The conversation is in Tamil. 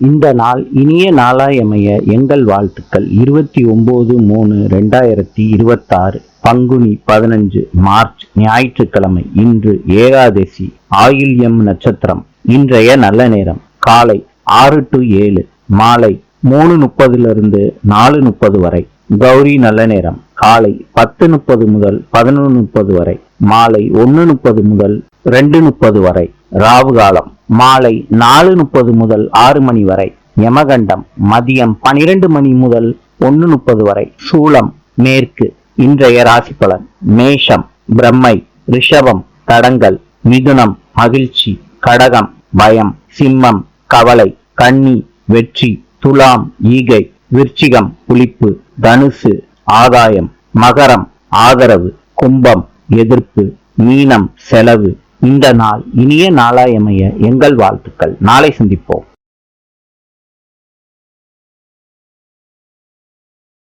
இந்த நாள் இனிய நாளாயமைய எங்கள் வாழ்த்துக்கள். 29/3/2026 பங்குனி 15 மார்ச் ஞாயிற்றுக்கிழமை. இன்று ஏகாதசி, ஆயில்யம் நட்சத்திரம். இன்றைய நல்ல நேரம் காலை 6 to 7, மாலை 3:30 4:30 வரை. கௌரி நல்ல நேரம் காலை 10:30 முதல் 11:30 வரை, மாலை 1:30 முதல் 2:30 வரை. ராவு காலம் மாலை 4:30 முதல் 6 மணி வரை. யமகண்டம் மதியம் 12 மணி முதல் 1:30 வரை. சூலம் மேற்கு. இன்றைய ராசி பலன்: மேஷம் பிரம்மை, ரிஷபம் தடங்கல், மிதுனம் மகிழ்ச்சி, கடகம் பயம், சிம்மம் கவலை, கன்னி வெற்றி, துலாம் ஈகை, விருச்சிகம் புளிப்பு, தனுசு ஆதாயம், மகரம் ஆதரவு, கும்பம் எதிர்ப்பு, மீனம் செலவு. இந்த நாள் இனிய நாளாயமைய எங்கள் வாழ்த்துக்கள். நாளை சந்திப்போம்.